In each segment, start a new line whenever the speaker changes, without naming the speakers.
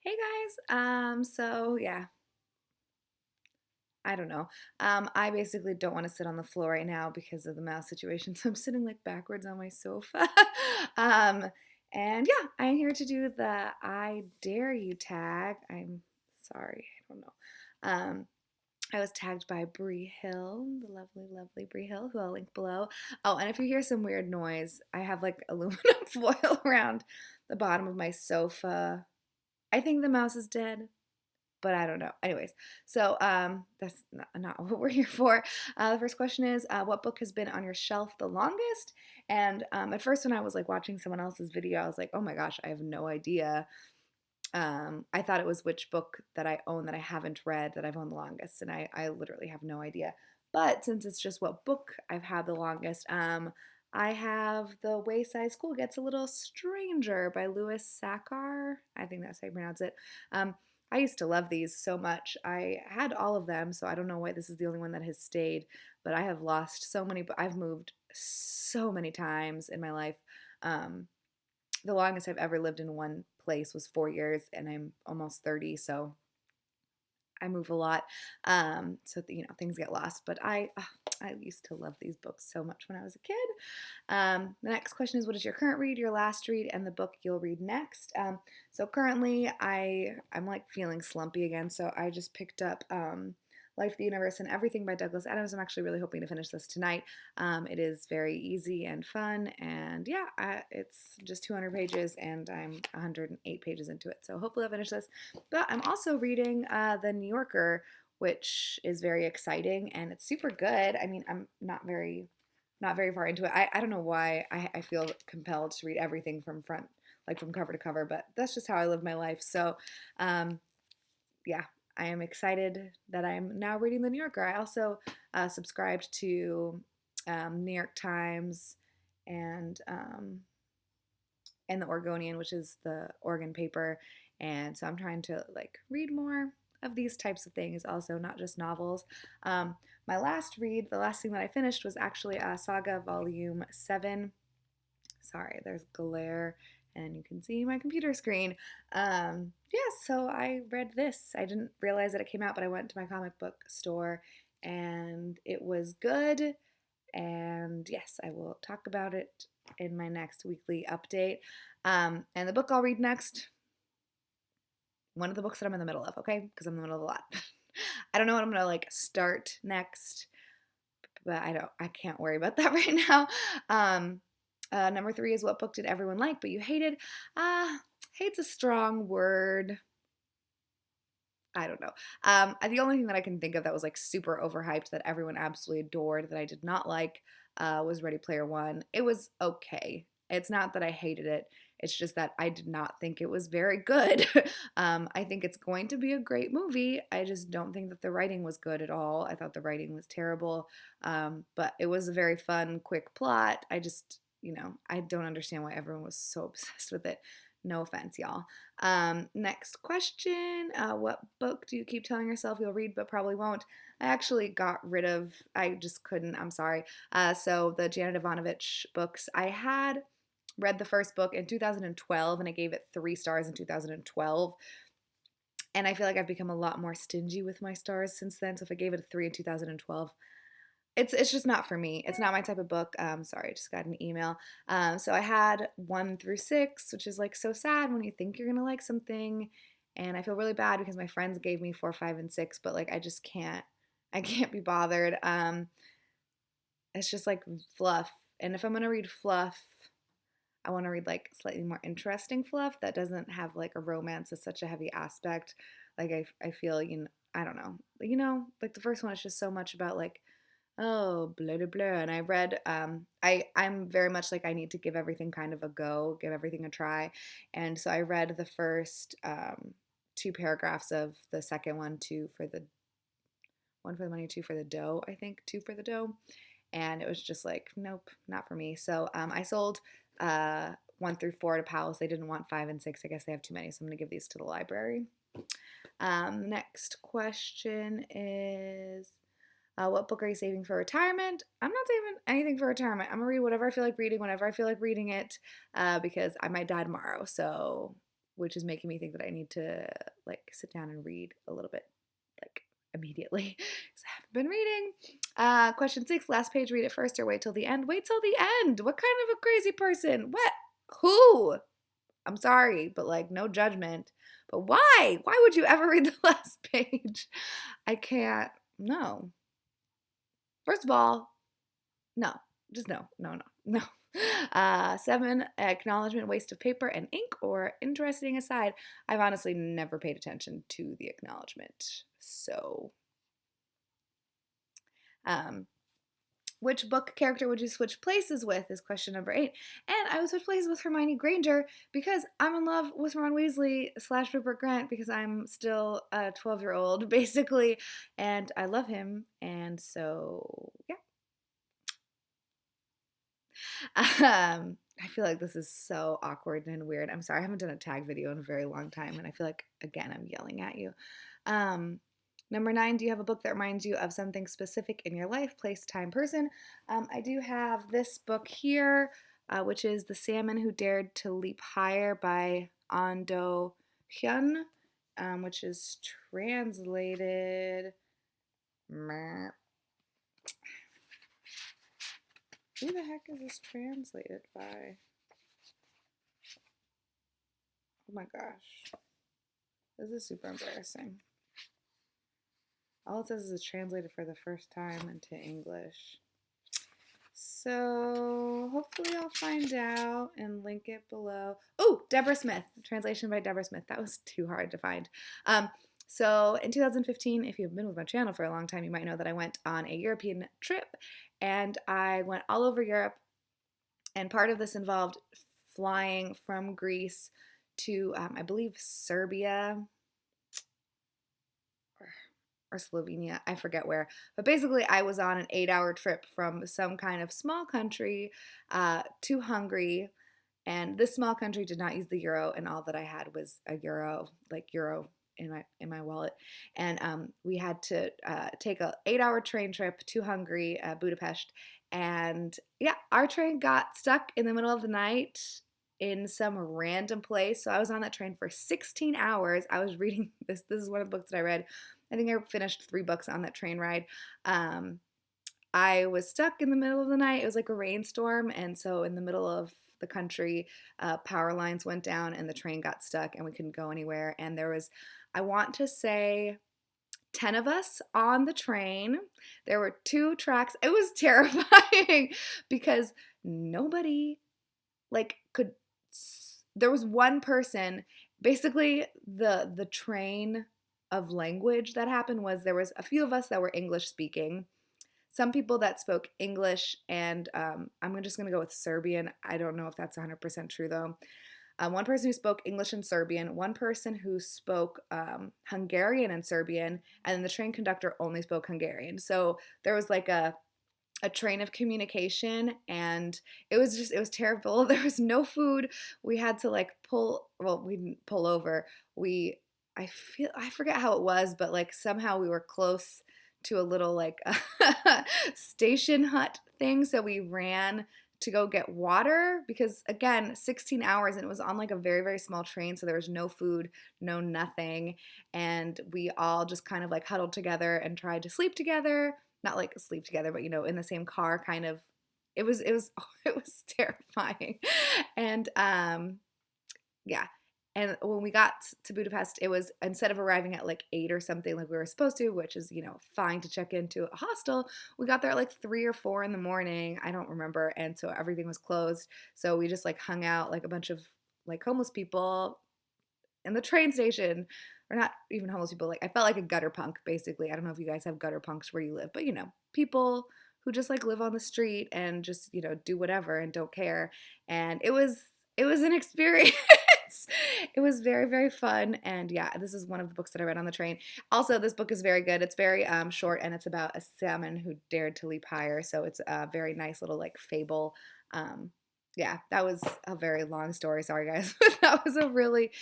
Hey guys. So yeah, I don't know. I basically don't want to sit on the floor right now because of the mouse situation, so I'm sitting like backwards on my sofa. um, and yeah, I'm here to do the I dare you tag. I'm sorry, I don't know. Um, I was tagged by Bree Hill, the lovely, lovely Bree Hill, who I'll link below. Oh, and if you hear some weird noise, I have like aluminum foil around the bottom of my sofa. I think the mouse is dead, but I don't know. Anyways, so that's not what we're here for. The first question is, what book has been on your shelf the longest? And at first, when I was like watching someone else's video, I was like, oh my gosh, I have no idea. I thought it was which book that I own that I haven't read that I've owned the longest, and I literally have no idea. But since it's just what book I've had the longest, I have The Wayside School Gets a Little Stranger by Louis Sachar. I think that's how you pronounce it. Um, I used to love these so much. I had all of them, so I don't know why this is the only one that has stayed, but I have lost so many, I've moved so many times in my life. Um, the longest I've ever lived in one place was 4 years, and I'm almost 30, so I move a lot. So things get lost. But I used to love these books so much when I was a kid. The next question is, what is your current read, your last read, and the book you'll read next? So currently, I'm like feeling slumpy again, so I just picked up Life, the Universe, and Everything by Douglas Adams. I'm actually really hoping to finish this tonight. It is very easy and fun, and yeah, it's just 200 pages, and I'm 108 pages into it. So hopefully I'll finish this. But I'm also reading The New Yorker, which is very exciting, and it's super good. I mean, I'm not very far into it. I don't know why I feel compelled to read everything from front, like from cover to cover, but that's just how I live my life. So, um, yeah, I am excited that I'm now reading The New Yorker. I also subscribed to New York Times and the Oregonian, which is the Oregon paper, and so I'm trying to like read more of these types of things, also not just novels. My last read, the last thing that I finished was actually Saga Volume 7. Sorry, there's glare and you can see my computer screen. Yeah, so I read this. I didn't realize that it came out, but I went to my comic book store and it was good. And yes, I will talk about it in my next weekly update. And the book I'll read next, one of the books that I'm in the middle of, okay? Because I'm in the middle of a lot. I don't know what I'm gonna like start next, but I can't worry about that right now. Number 3 is, what book did everyone like but you hated? Hate's a strong word. I don't know. The only thing that I can think of that was like super overhyped that everyone absolutely adored that I did not like was Ready Player One. It was okay. It's not that I hated it. It's just that I did not think it was very good. I think it's going to be a great movie. I just don't think that the writing was good at all. I thought the writing was terrible. But it was a very fun, quick plot. I don't understand why everyone was so obsessed with it. No offense, y'all. Next question. What book do you keep telling yourself you'll read but probably won't? I actually got rid of, I just couldn't, I'm sorry. So the Janet Ivanovich books, I had read the first book in 2012 and I gave it 3 stars in 2012. And I feel like I've become a lot more stingy with my stars since then. So if I gave it a 3 in 2012, it's just not for me. It's not my type of book. Sorry, I just got an email. So I had 1 through 6, which is like so sad when you think you're gonna like something, and I feel really bad because my friends gave me 4, 5, and 6, but like I just can't. I can't be bothered. It's just like fluff, and if I'm gonna read fluff, I want to read like slightly more interesting fluff that doesn't have like a romance as such a heavy aspect. Like I feel I don't know, like the first one is just so much about like, oh, blah blah blah. And I read I'm very much like I need to give everything kind of a go, give everything a try. And so I read the first 2 paragraphs of the second one, one for the money, two for the dough, I think, two for the dough. And it was just like, nope, not for me. So I sold 1 through 4 to pals. They didn't want 5 and 6. I guess they have too many, so I'm gonna give these to the library. Next question is, what book are you saving for retirement? I'm not saving anything for retirement. I'm gonna read whatever I feel like reading whenever I feel like reading it, because I might die tomorrow. So which is making me think that I need to like sit down and read a little bit like immediately because I haven't been reading. Question 6, last page, read it first or wait till the end? Wait till the end. What kind of a crazy person? What? Who? I'm sorry, but like no judgment. But why? Why would you ever read the last page? I can't. No. First of all, no. Just no. No, no, no. 7, acknowledgement, waste of paper and ink, or interesting aside. I've honestly never paid attention to the acknowledgement. So, um, which book character would you switch places with is question number 8. And I would switch places with Hermione Granger because I'm in love with Ron Weasley / Rupert Grant because I'm still a 12-year-old basically, and I love him. And so, yeah. I feel like this is so awkward and weird. I'm sorry, I haven't done a tag video in a very long time, and I feel like, again, I'm yelling at you. Number 9, do you have a book that reminds you of something specific in your life, place, time, person? I do have this book here, which is The Salmon Who Dared to Leap Higher by Ando Hyun, which is translated. Who the heck is this translated by? Oh my gosh. This is super embarrassing. All it says is it's translated for the first time into English. So hopefully I'll find out and link it below. Oh, Deborah Smith. Translation by Deborah Smith. That was too hard to find. So in 2015, if you've been with my channel for a long time, you might know that I went on a European trip, and I went all over Europe, and part of this involved flying from Greece to, I believe, Serbia or Slovenia, I forget where, but basically I was on an 8-hour trip from some kind of small country to Hungary, and this small country did not use the euro, and all that I had was a euro, like euro in my wallet, and we had to take a 8-hour train trip to Hungary, Budapest, and yeah, our train got stuck in the middle of the night in some random place. So I was on that train for 16 hours. I was reading this. This is one of the books that I read. I think I finished 3 books on that train ride. I was stuck in the middle of the night. It was like a rainstorm, and so in the middle of the country, power lines went down and the train got stuck and we couldn't go anywhere. And there was, I want to say, 10 of us on the train. There were 2 tracks. It was terrifying because nobody like could, there was one person, basically the train of language that happened was there was a few of us that were English speaking, some people that spoke English, and I'm just going to go with Serbian. I don't know if that's 100% true though. One person who spoke English and Serbian, one person who spoke Hungarian and Serbian, and then the train conductor only spoke Hungarian. So there was like a train of communication, and it was terrible. There was no food. We had to like we didn't pull over. I forget how it was, but like somehow we were close to a little like station hut thing, so we ran to go get water because again 16 hours, and it was on like a very very small train, so there was no food, no nothing, and we all just kind of like huddled together and tried to sleep together, not like sleep together, but in the same car kind of. It was it was terrifying. And yeah. And when we got to Budapest, it was, instead of arriving at like 8 or something like we were supposed to, which is, fine to check into a hostel, we got there at like 3 or 4 in the morning. I don't remember. And so everything was closed. So we just like hung out like a bunch of like homeless people in the train station, or not even homeless people. Like I felt like a gutter punk, basically. I don't know if you guys have gutter punks where you live, but people who just like live on the street and just, do whatever and don't care. And it was an experience. It was very, very fun. And yeah, this is one of the books that I read on the train. Also, this book is very good. It's very short, and it's about a salmon who dared to leap higher. So it's a very nice little like fable. Yeah, that was a very long story. Sorry, guys. But that was a really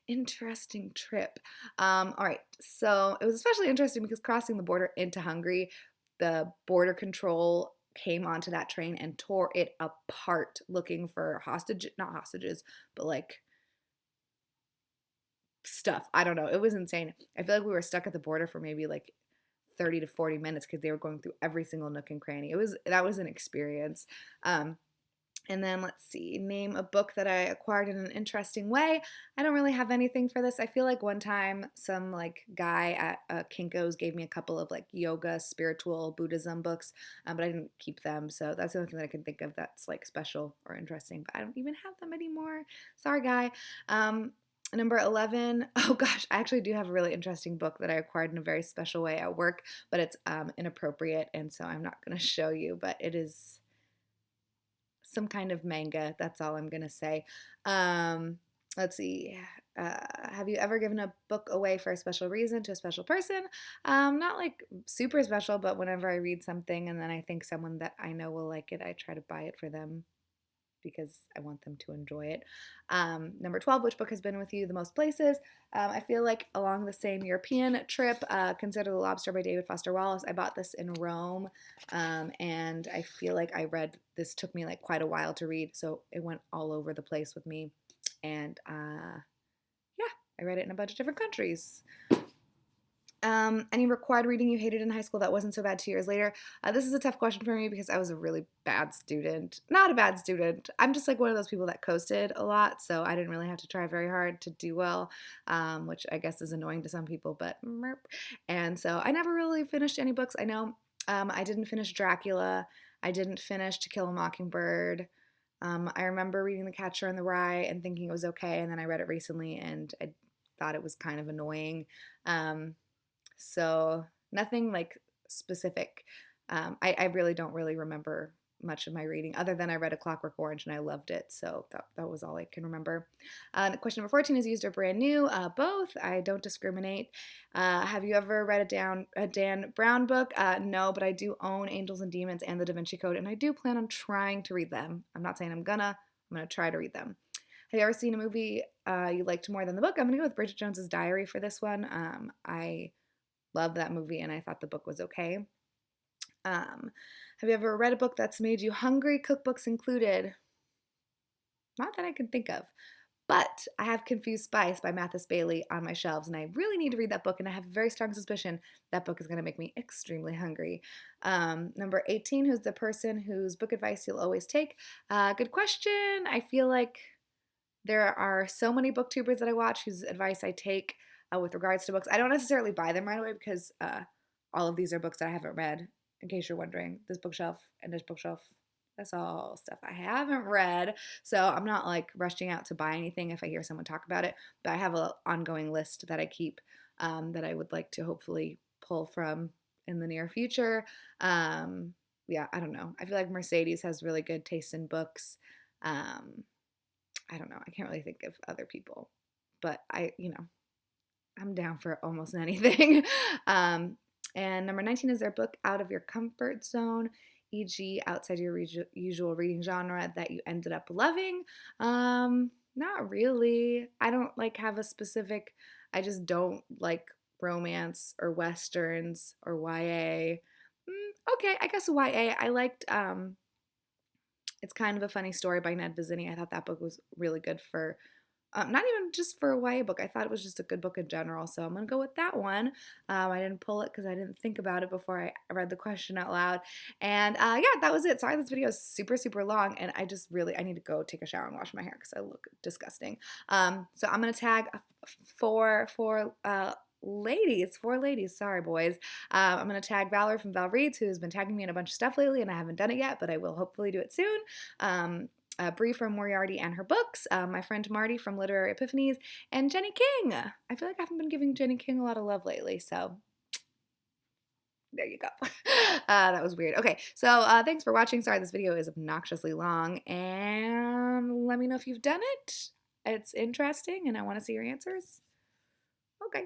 interesting trip. All right. So it was especially interesting because crossing the border into Hungary, the border control came onto that train and tore it apart looking for not hostages, but like stuff. I don't know. It was insane. I feel like we were stuck at the border for maybe like 30 to 40 minutes because they were going through every single nook and cranny. That was an experience. Um, and then let's see, name a book that I acquired in an interesting way. I don't really have anything for this. I feel like one time some like guy at Kinko's gave me a couple of like yoga, spiritual Buddhism books, but I didn't keep them. So that's the only thing that I can think of that's like special or interesting. But I don't even have them anymore. Sorry, guy. Number 11, oh gosh, I actually do have a really interesting book that I acquired in a very special way at work, but it's inappropriate, and so I'm not going to show you, but it is some kind of manga. That's all I'm going to say. Let's see. Have you ever given a book away for a special reason to a special person? Not like super special, but whenever I read something and then I think someone that I know will like it, I try to buy it for them because I want them to enjoy it. Number 12, which book has been with you the most places? I feel like along the same European trip, Consider the Lobster by David Foster Wallace. I bought this in Rome, and I feel like this took me like quite a while to read, so it went all over the place with me. And yeah, I read it in a bunch of different countries. Any required reading you hated in high school that wasn't so bad 2 years later? This is a tough question for me because I was a really bad student. Not a bad student. I'm just like one of those people that coasted a lot, so I didn't really have to try very hard to do well, which I guess is annoying to some people, but merp. And so I never really finished any books. I know I didn't finish Dracula. I didn't finish To Kill a Mockingbird. I remember reading The Catcher in the Rye and thinking it was okay, and then I read it recently and I thought it was kind of annoying. So nothing like specific. I really don't really remember much of my reading other than I read A Clockwork Orange and I loved it. So that was all I can remember. Question number 14 is used or brand new. Both. I don't discriminate. Have you ever read a Dan Brown book? No, but I do own Angels and Demons and The Da Vinci Code, and I do plan on trying to read them. I'm not saying I'm gonna try to read them. Have you ever seen a movie you liked more than the book? I'm gonna go with Bridget Jones's Diary for this one. I love that movie and I thought the book was okay. Have you ever read a book that's made you hungry, cookbooks included? Not that I can think of, but I have Confused Spice by Mathis Bailey on my shelves and I really need to read that book and I have a very strong suspicion that book is going to make me extremely hungry. Number 18, who's the person whose book advice you'll always take? Good question. I feel like there are so many booktubers that I watch whose advice I take with regards to books. I don't necessarily buy them right away because all of these are books that I haven't read, in case you're wondering. This bookshelf and this bookshelf, that's all stuff I haven't read. So I'm not like rushing out to buy anything if I hear someone talk about it, but I have an ongoing list that I keep that I would like to hopefully pull from in the near future. Yeah, I don't know. I feel like Mercedes has really good taste in books. I don't know. I can't really think of other people, but I'm down for almost anything. And number 19, is there a book out of your comfort zone, e.g. outside your usual reading genre that you ended up loving? Not really. I don't like have a specific, I just don't like romance or westerns or YA. Okay, I guess YA. I liked It's Kind of a Funny Story by Ned Vizzini. I thought that book was really good for not even just for a YA book. I thought it was just a good book in general, so I'm going to go with that one. I didn't pull it because I didn't think about it before I read the question out loud. And yeah, that was it. Sorry this video is super, super long, and I need to go take a shower and wash my hair because I look disgusting. So I'm going to tag four ladies, sorry boys. I'm going to tag Valerie from Val Reads, who's been tagging me in a bunch of stuff lately, and I haven't done it yet, but I will hopefully do it soon. Bree from Moriarty and her books, my friend Marty from Literary Epiphanies, and Jenny King. I feel like I haven't been giving Jenny King a lot of love lately, so there you go. That was weird. Okay, so thanks for watching. Sorry this video is obnoxiously long, and let me know if you've done it. It's interesting, and I want to see your answers. Okay.